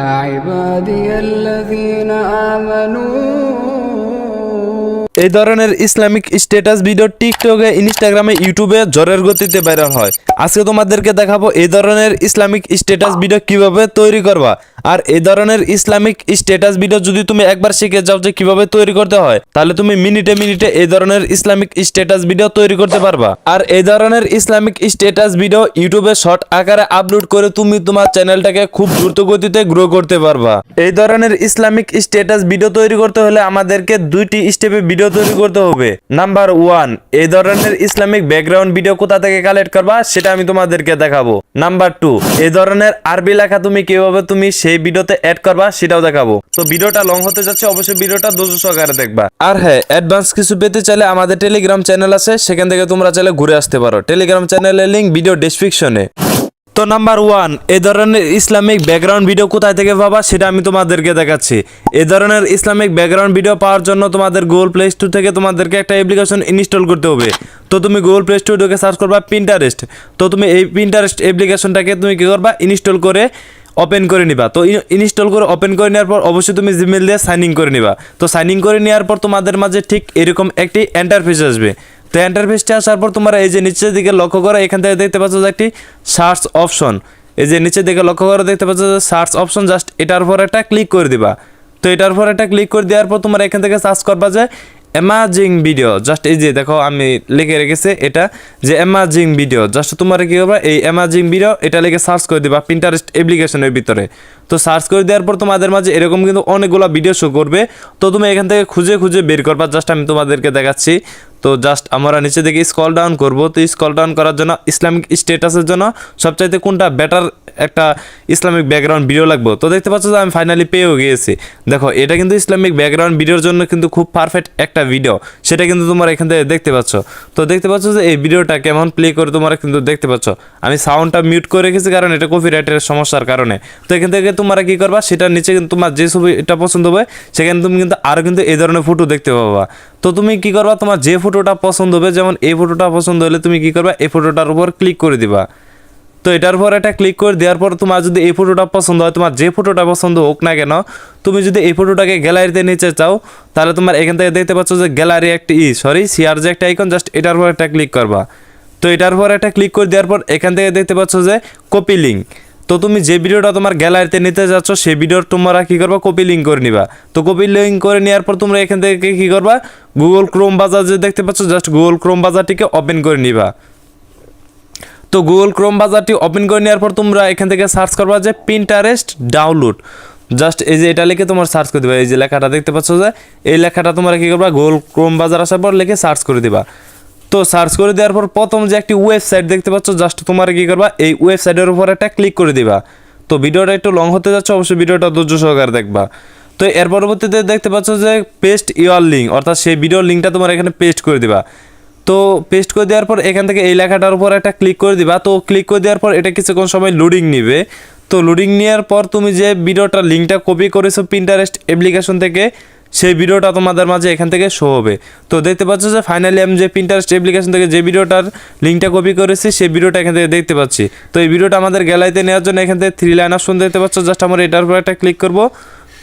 عبادي الذين آمنوا এই ধরনের Islamic status video টিকটকে, ইনস্টাগ্রামে, ইউটিউবে ঝড়ের গতিতে ভাইরাল হয়। আজকে তোমাদেরকে দেখাবো এই ধরনের ইসলামিক স্ট্যাটাস ভিডিও কিভাবে তৈরি করবা। আর এই ধরনের ইসলামিক স্ট্যাটাস ভিডিও যদি তুমি একবার শিখে যাও যে কিভাবে তৈরি করতে হয়, তাহলে তুমি মিনিটে মিনিটে এই ধরনের ইসলামিক স্ট্যাটাস ভিডিও তৈরি করতে পারবা। আর এই ধরনের ইসলামিক স্ট্যাটাস ভিডিও ইউটিউবে শর্ট আকারে আপলোড করে তুমি তোমার চ্যানেলটাকে খুব দ্রুত গতিতে গ্রো করতে পারবা। এই ধরনের ইসলামিক স্ট্যাটাস ভিডিও তৈরি করতে হলে আমাদেরকে দুইটি স্টেপে ভিডিও তৈরি করতে হবে। নাম্বার 1, এই ধরনের ইসলামিক ব্যাকগ্রাউন্ড ভিডিও কোথা থেকে কালেক্ট করবা সেটা আমি তোমাদেরকে দেখাবো। নাম্বার 2, এই ধরনের আরবি লেখা তুমি কিভাবে সেই ভিডিওতে অ্যাড করবা সেটাও দেখাবো। তো ভিডিওটা লং হতে যাচ্ছে, অবশ্যই ভিডিওটা ধৈর্য সহকারে দেখবা। আর হ্যাঁ, অ্যাডভান্স কিছু পেতে চাইলে আমাদের টেলিগ্রাম চ্যানেল আছে, সেখান থেকে তোমরা চাইলে ঘুরে আসতে পারো। টেলিগ্রাম চ্যানেলের লিংক ভিডিও ডেসক্রিপশনে। তো নাম্বার 1, এই ধরনের ইসলামিক ব্যাকগ্রাউন্ড ভিডিও কোথায় থেকে পাবা সেটা আমি তোমাদেরকে দেখাচ্ছি। এই ধরনের ইসলামিক ব্যাকগ্রাউন্ড ভিডিও পাওয়ার জন্য তোমাদের গুগল প্লে স্টোর থেকে তোমাদেরকে একটা অ্যাপ্লিকেশন ইনস্টল করতে হবে। তো তুমি গুগল প্লে স্টোর থেকে সার্চ করবা পিন্টারেস্ট। তো তুমি এই পিন্টারেস্ট অ্যাপ্লিকেশনটাকে তুমি কি করবা, ইনস্টল করে ওপেন করে নিবা। তো ইনস্টল করে ওপেন করে নেওয়ার পর অবশ্যই তুমি জিমেল দিয়ে সাইন ইন করে নিবা। তো সাইন ইন করে নেওয়ার পর তোমাদের মাঝে ঠিক এরকম একটি ইন্টারফেস আসবে। তো ইন্টারফেসটা আসার পর তোমরা এই যে নিচের দিকে লক্ষ্য করো, এখান থেকে দেখতে পাচ্ছ যে একটি সার্চ অপশন। এই যে নিচের দিকে লক্ষ্য করে দেখতে পাচ্ছ যে সার্চ অপশন, জাস্ট এটার উপর একটা ক্লিক করে দিবা। তো এটার উপর একটা ক্লিক করে দেওয়ার পর তোমরা এখান থেকে সার্চ করবা যে অ্যামাজিং ভিডিও। জাস্ট এই যে দেখো আমি লিখে রেখেছি এটা যে অ্যামাজিং ভিডিও। জাস্ট তোমরা কি করবা, এই অ্যামাজিং ভিডিও এটা লিখে সার্চ করে দিবা পিন্টারেস্ট অ্যাপ্লিকেশনের ভিতরে। তো সার্চ করে দেওয়ার পর তোমাদের মাঝে এরকম কিন্তু অনেকগুলো ভিডিও শো করবে। তো তুমি এখান থেকে খুঁজে খুঁজে বের করবা। জাস্ট আমি তোমাদেরকে দেখাচ্ছি। তো জাস্ট আমরা নিচে থেকে স্ক্রল ডাউন করবো। তো স্ক্রল ডাউন করার জন্য ইসলামিক স্ট্যাটাসের জন্য সবচাইতে কোনটা বেটার একটা ইসলামিক ব্যাকগ্রাউন্ড ভিডিও লাগবে। তো দেখতে পাচ্ছ যে আমি ফাইনালি পেয়েও গিয়েছি। দেখো এটা কিন্তু ইসলামিক ব্যাকগ্রাউন্ড ভিডিওর জন্য কিন্তু খুব পারফেক্ট একটা ভিডিও, সেটা কিন্তু তোমরা এখান থেকে দেখতে পাচ্ছ। তো দেখতে পাচ্ছ যে এই ভিডিওটা কেমন প্লে করে তোমরা কিন্তু দেখতে পাচ্ছ। আমি সাউন্ডটা মিউট করে রেখেছি কারণ এটা কপিরাইটের সমস্যার কারণে। তো এখান থেকে তোমরা কি করবা, সেটার নিচে কিন্তু তোমার যে ছবিটা পছন্দ হবে সেখানে তুমি কিন্তু আরও কিন্তু এই ধরনের ফটো দেখতে পাবা। তো তুমি কি করবা, তোমার যে ফটোটা পছন্দ হবে, যেমন এই ফটোটা পছন্দ হলে তুমি কি করবা, এই ফটোটার উপর ক্লিক করে দিবা। তো এটার পর একটা ক্লিক করে দেওয়ার পর তোমার যদি এই ফটোটা পছন্দ হয়, তোমার যে ফটোটা পছন্দ হোক না কেন, তুমি যদি এই ফটোটাকে গ্যালারিতে নিতে চাও তাহলে তোমার এখান থেকে দেখতে পাচ্ছ যে গ্যালারি একটা সিআর যে একটা আইকন, জাস্ট এটার পর একটা ক্লিক করবা। তো এটার পর একটা ক্লিক করে দেওয়ার পর এখান থেকে দেখতে পাচ্ছ যে কপি লিঙ্ক। তো তুমি যে ভিডিওটা তোমার গ্যালারিতে নিতে যাচ্ছ সেই ভিডিওর তোমরা কি করবা, কপি লিঙ্ক করে নিবা। তো কপি লিঙ্ক করে নেওয়ার পর তোমরা এখান থেকে কি করবা, গুগল ক্রোম ব্রাউজার যে দেখতে পাচ্ছ, জাস্ট গুগল ক্রোম ব্রাউজারটিকে ওপেন করে নিবা। তো গুগল ক্রোম ব্রাউজারটি ওপেন করে নেওয়ার পর তোমরা এখান থেকে সার্চ করবা যে পিন্টারেস্ট ডাউনলোড। জাস্ট এই যে এটা লিখে তোমার সার্চ করে দিবা। এই যে লেখাটা দেখতে পাচ্ছ যে এই লেখাটা তোমরা কি করবা, গুগল ক্রোম ব্রাউজার আসার পর লিখে সার্চ করে দিবা। তো সার্চ করে দেওয়ার পর প্রথম যে একটি ওয়েবসাইট দেখতে পাচ্ছ, জাস্ট তোমার কি করবা, এই ওয়েবসাইটের উপর একটা ক্লিক করে দিবা। তো ভিডিওটা একটু লং হতে যাচ্ছে, অবশ্যই ভিডিওটা ধৈর্য সহকারে দেখবা। তো এর পরবর্তীতে দেখতে পাচ্ছ যে পেস্ট ইউর লিঙ্ক, অর্থাৎ সেই ভিডিওর লিঙ্কটা তোমার এখানে পেস্ট করে দিবা। তো পেস্ট করে দেওয়ার পর এখান থেকে এই লেখাটার উপর একটা ক্লিক করে দিবা। তো ক্লিক করে দেওয়ার পর এটা কিছুক্ষণ সময় লোডিং নিবে। তো লোডিং নেওয়ার পর তুমি যে ভিডিওটার লিঙ্কটা কপি করেছো পিন্টারেস্ট অ্যাপ্লিকেশন থেকে, সেই ভিডিওটা তোমাদের মাঝে এখান থেকে শো হবে। তো দেখতে পাচ্ছ যে ফাইনালি আমি যে পিন্টারেস্ট অ্যাপ্লিকেশন থেকে যে ভিডিওটার লিঙ্কটা কপি করেছি সেই ভিডিওটা এখান থেকে দেখতে পাচ্ছি। তো এই ভিডিওটা আমাদের গ্যালারিতে নেওয়ার জন্য এখান থেকে 3 লাইন অপশন দেখতে পাচ্ছ, জাস্ট আমরা এটার উপর একটা ক্লিক করব।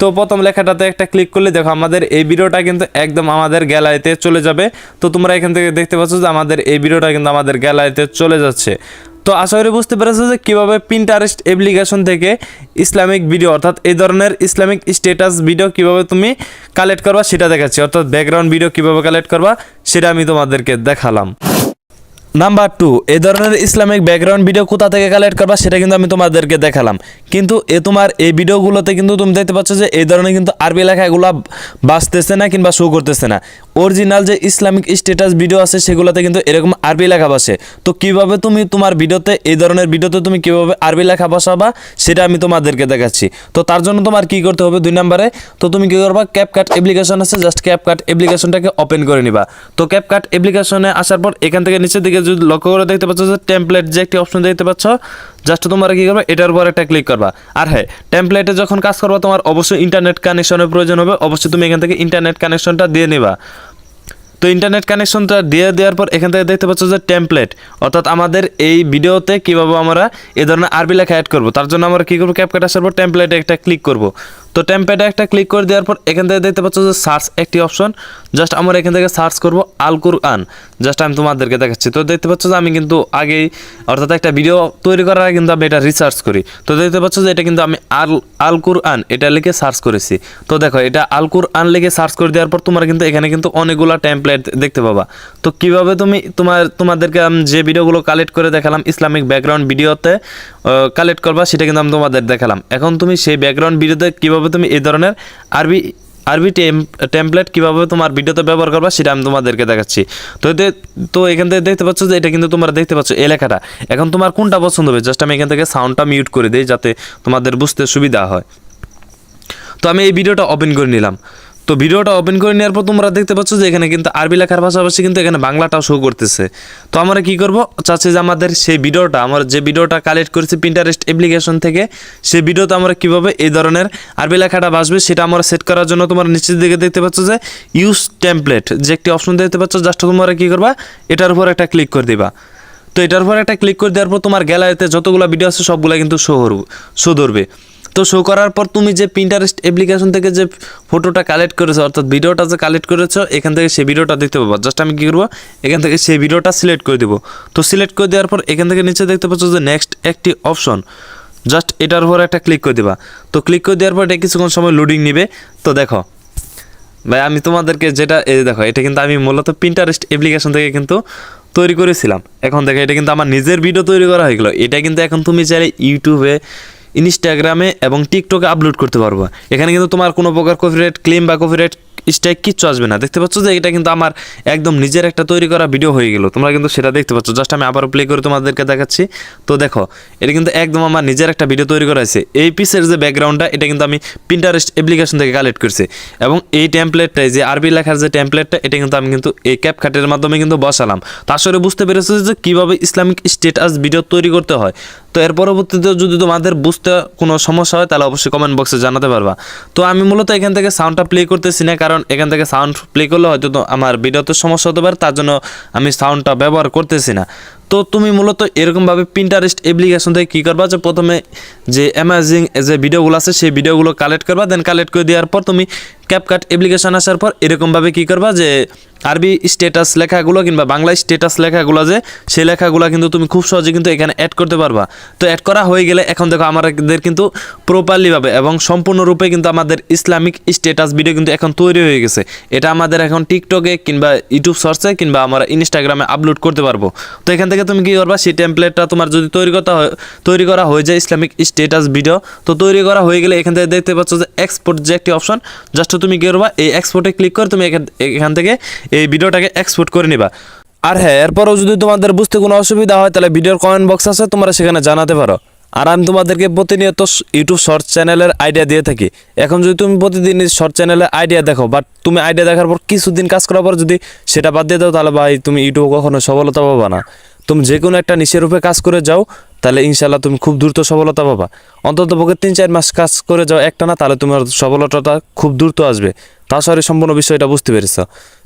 তো প্রথম লেখাটাতে একটা ক্লিক করলে দেখো আমাদের এই ভিডিওটা কিন্তু একদম আমাদের গ্যালারিতে চলে যাবে। তো তোমরা এখান থেকে দেখতে পাচ্ছ যে আমাদের এই ভিডিওটা কিন্তু আমাদের গ্যালারিতে চলে যাচ্ছে। তো আশা করি বুঝতে পেরেছো যে কীভাবে পিন্টারেস্ট অ্যাপ্লিকেশন থেকে ইসলামিক ভিডিও, অর্থাৎ এই ধরনের ইসলামিক স্ট্যাটাস ভিডিও কীভাবে তুমি কালেক্ট করবা সেটা দেখাচ্ছি। অর্থাৎ ব্যাকগ্রাউন্ড ভিডিও কীভাবে কালেক্ট করবা সেটা আমি তোমাদেরকে দেখালাম। নাম্বার 2, এই ধরনের ইসলামিক ব্যাকগ্রাউন্ড ভিডিও কোথা থেকে কালেক্ট করবা সেটা কিন্তু আমি তোমাদেরকে দেখালাম। কিন্তু তোমার এই ভিডিওগুলোতে কিন্তু তুমি দেখতে পাচ্ছ যে এই ধরনের কিন্তু আরবি লেখা এগুলো বাজতেছে না কিংবা শো করতেছে না। অরিজিনাল যে ইসলামিক স্ট্যাটাস ভিডিও আছে সেগুলোতে কিন্তু এরকম আরবি লেখা বসে। তো কিভাবে তুমি তোমার ভিডিওতে এই ধরনের ভিডিওতে তুমি কিভাবে আরবি লেখা বসাবা সেটা আমি তোমাদেরকে দেখাচ্ছি। তো তার জন্য তোমার কি করতে হবে, 2 নম্বরে তো তুমি কি করবা, ক্যাপকাট অ্যাপ্লিকেশন আছে, জাস্ট ক্যাপকাট অ্যাপ্লিকেশনটাকে ওপেন করে নিবা। তো ক্যাপকাট অ্যাপ্লিকেশনে আসার পর এখান থেকে নিচের দিকে যদি লক্ষ্য করে দেখতে পাচ্ছ যে টেমপ্লেট যে একটি অপশন দেখতে পাচ্ছ, জাস্ট তোমরা কি করবে, এটার উপর একটা ক্লিক করবা। আর হ্যাঁ, টেমপ্লেটে যখন কাজ করবা তোমার অবশ্যই ইন্টারনেট কানেকশনের প্রয়োজন হবে। অবশ্যই তুমি এখান থেকে ইন্টারনেট কানেকশনটা দিয়ে নিবা। তো ইন্টারনেট কানেকশনটা দিয়ে দেওয়ার পর এখান থেকে দেখতে পাচ্ছ যে টেমপ্লেট, অর্থাৎ আমাদের এই ভিডিওতে কীভাবে আমরা এই ধরনের আরবি লেখা অ্যাড করবো, তার জন্য আমরা কী করবো, ক্যাপকাট আসার পর টেমপ্লেটে একটা ক্লিক করব। তো টেমপ্লেটে একটা ক্লিক করে দেওয়ার পর এখান থেকে দেখতে পাচ্ছ যে সার্চ একটি অপশন, জাস্ট আমরা এখান থেকে সার্চ করব আল কুরআন। জাস্ট আমি তোমাদেরকে দেখাচ্ছি। তো দেখতে পাচ্ছ যে আমি কিন্তু আগেই, অর্থাৎ একটা ভিডিও তৈরি করার আগে কিন্তু আমি এটা রিসার্চ করি। তো দেখতে পাচ্ছ যে এটা কিন্তু আমি আল কুরআন এটা লিখে সার্চ করেছি। তো দেখো এটা আল কুরআন লিখে সার্চ করে দেওয়ার পর তোমরা কিন্তু এখানে কিন্তু অনেকগুলো টেমপ্লেট দেখতে পাবা। তো কীভাবে তুমি তোমাদেরকে আমি যে ভিডিওগুলো কালেক্ট করে দেখালাম ইসলামিক ব্যাকগ্রাউন্ড ভিডিওতে কালেক্ট করবা, সেটা কিন্তু আমি তোমাদের দেখালাম। এখন তুমি সেই ব্যাকগ্রাউন্ড ভিডিওতে কীভাবে তুমি এই ধরনের আরবি টেমপ্লেট কীভাবে তোমার ভিডিওতে ব্যবহার করবা সেটা আমি তোমাদেরকে দেখাচ্ছি। তো এখান থেকে দেখতে পাচ্ছ যে এটা কিন্তু তোমরা দেখতে পাচ্ছ এই লেখাটা। এখন তোমার কোনটা পছন্দ হবে, জাস্ট আমি এখান থেকে সাউন্ডটা মিউট করে দিই যাতে তোমাদের বুঝতে সুবিধা হয়। তো আমি এই ভিডিওটা ওপেন করে নিলাম। তো ভিডিওটা ওপেন করে নেওয়ার পর তোমরা দেখতে পাচ্ছ যে এখানে কিন্তু আরবি লেখার পাশাপাশি কিন্তু এখানে বাংলাটাও শো করতেছে। তো আমরা কী করবো, চাচ্ছি যে আমাদের সেই ভিডিওটা, আমরা যে ভিডিওটা কালেক্ট করেছি পিন্টারেস্ট অ্যাপ্লিকেশন থেকে, সেই ভিডিওতে আমরা কীভাবে এই ধরনের আরবি লেখাটা বাসবে সেটা আমরা সেট করার জন্য তোমরা নিচের দিকে দেখতে পাচ্ছ যে ইউজ টেমপ্লেট যে একটি অপশন দেখতে পাচ্ছ, জাস্ট তোমরা কী করবা, এটার উপর একটা ক্লিক করে দিবা। তো এটার উপর একটা ক্লিক করে দেওয়ার পর তোমার গ্যালারিতে যতগুলো ভিডিও আছে সবগুলো কিন্তু শো ধরবে। তো শো করার পর তুমি যে পিন্টারেস্ট অ্যাপ্লিকেশন থেকে যে ফটোটা কালেক্ট করেছো, অর্থাৎ ভিডিওটা যে কালেক্ট করেছো, এখান থেকে সেই ভিডিওটা দেখতে পাবো। জাস্ট আমি কী করবো, এখান থেকে সেই ভিডিওটা সিলেক্ট করে দেবো। তো সিলেক্ট করে দেওয়ার পর এখান থেকে নিচে দেখতে পাচ্ছ যে নেক্সট একটি অপশন, জাস্ট এটার উপর একটা ক্লিক করে দেবা। তো ক্লিক করে দেওয়ার পর এটা কিছুক্ষণ সময় লোডিং নেবে। তো দেখো ভাই, আমি তোমাদেরকে যেটা এই দেখো, এটা কিন্তু আমি মূলত পিন্টারেস্ট অ্যাপ্লিকেশন থেকে কিন্তু তৈরি করেছিলাম। এখন দেখো এটা কিন্তু আমার নিজের ভিডিও তৈরি করা হয়ে গেলো। এটা কিন্তু এখন তুমি চাইলে ইউটিউবে, ইনস্টাগ্রামে এবং টিকটকে আপলোড করতে পারবো। এখানে কিন্তু তোমার কোনো প্রকার কপিরাইট ক্লেম বা কপিরাইট স্ট্রাইক কিচ্ছু আসবে না। দেখতে পাচ্ছ যে এটা কিন্তু আমার একদম নিজের একটা তৈরি করা ভিডিও হয়ে গেল, তোমরা কিন্তু সেটা দেখতে পাচ্ছ। জাস্ট আমি আবার প্লে করে তোমাদেরকে দেখাচ্ছি। তো দেখো এটা কিন্তু একদম আমার নিজের একটা ভিডিও তৈরি করা হয়েছে। এই পিসের যে ব্যাকগ্রাউন্ডটা এটা কিন্তু আমি পিন্টারেস্ট অ্যাপ্লিকেশন থেকে কালেক্ট করছি, এবং এই টেমপ্লেটটাই যে আরবি লেখার যে টেমপ্লেটটা এটা কিন্তু আমি কিন্তু এই ক্যাপকাটের মাধ্যমে কিন্তু বসালাম। তা আসলে বুঝতে পেরেছি যে কীভাবে ইসলামিক স্ট্যাটাস ভিডিও তৈরি করতে হয়। তো এর পরবর্তীতে যদি তোমাদের বুঝতে কোনো সমস্যা হয় তাহলে অবশ্যই কমেন্ট বক্সে জানাতে পারবা। তো আমি মূলত এখান থেকে সাউন্ডটা প্লে করতেছি না, কারণ এখান থেকে সাউন্ড প্লে করলে হয়তো তো আমার ভিডিওতে সমস্যা হতে পারে, তার জন্য আমি সাউন্ডটা ব্যবহার করতেছি না। তো তুমি মূলত এরকমভাবে পিন্টারেস্ট অ্যাপ্লিকেশন থেকে কী করবা, যে প্রথমে যে অ্যামেজিং যে ভিডিওগুলো আছে সেই ভিডিওগুলো কালেক্ট করবা। দেন কালেক্ট করে দেওয়ার পর তুমি ক্যাপকাট অ্যাপ্লিকেশন আসার পর এরকমভাবে কী করবা, যে আরবি স্ট্যাটাস লেখাগুলো কিংবা বাংলা স্ট্যাটাস লেখাগুলো যে সেই লেখাগুলো কিন্তু তুমি খুব সহজে কিন্তু এখানে অ্যাড করতে পারবা। তো অ্যাড করা হয়ে গেলে এখন দেখো আমাদের কিন্তু প্রপারলিভাবে এবং সম্পূর্ণরূপে কিন্তু আমাদের ইসলামিক স্ট্যাটাস ভিডিও কিন্তু এখন তৈরি হয়ে গেছে। এটা আমাদের এখন টিকটকে কিংবা ইউটিউব সার্চে কিংবা আমরা ইনস্টাগ্রামে আপলোড করতে পারবো। তো এখান থেকে তুমি কী করবা, সেই টেমপ্লেটটা তোমার যদি তৈরি করা হয়ে যায় ইসলামিক স্ট্যাটাস ভিডিও, তো তৈরি করা হয়ে গেলে এখান থেকে দেখতে পাচ্ছ যে এক্সপোর্ট যে একটি অপশন, জাস্ট তুমি কী করবা, এই এক্সপোর্টে ক্লিক করে তুমি এখান থেকে এই ভিডিওটাকে এক্সপোর্ট করে নিবা। আর হ্যাঁ, এরপরও যদি তোমাদের বুঝতে কোনো অসুবিধা হয় তাহলে ভিডিওর কমেন্ট বক্স আছে, তোমরা সেখানে জানাতে পারো। আর আমি তোমাদেরকে প্রতিনিয়ত ইউটিউব শর্ট চ্যানেলের আইডিয়া দিয়ে থাকি। এখন যদি তুমি প্রতিদিন শর্ট চ্যানেলের আইডিয়া দেখো, বাট তুমি আইডিয়া দেখার পর কিছুদিন কাজ করার পর যদি সেটা বাদ দিয়ে দাও, তাহলে ভাই তুমি ইউটিউবে কখনো সফলতা পাবা না। তুমি যে কোনো একটা নিশের উপরে কাজ করে যাও, তাহলে ইনশাল্লাহ তুমি খুব দ্রুত সফলতা পাবা। অন্তত পক্ষে 3-4 মাস কাজ করে যাও একটা না, তাহলে তোমার সফলতাটা খুব দ্রুত আসবে। তাছাড়া সম্পূর্ণ বিষয়টা বুঝতে পেরেছ।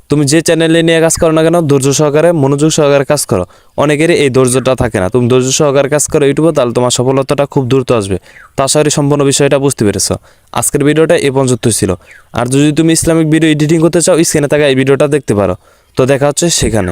তুমি যে চ্যানেলে নিয়ে কাজ করো না কেন, ধৈর্য সহকারে মনোযোগ সহকারে কাজ করো। অনেকেরই এই ধৈর্যটা থাকে না। তুমি ধৈর্য সহকারে কাজ করো ইউটিউবে, তাহলে তোমার সফলতাটা খুব দ্রুত আসবে। তাছাড়া সম্পূর্ণ বিষয়টা বুঝতে পেরেছ। আজকের ভিডিওটা এই পর্যন্ত ছিল। আর যদি তুমি ইসলামিক ভিডিও এডিটিং করতে চাও, স্ক্রিনে থাকা এই ভিডিওটা দেখতে পারো। তো দেখা হচ্ছে সেখানে।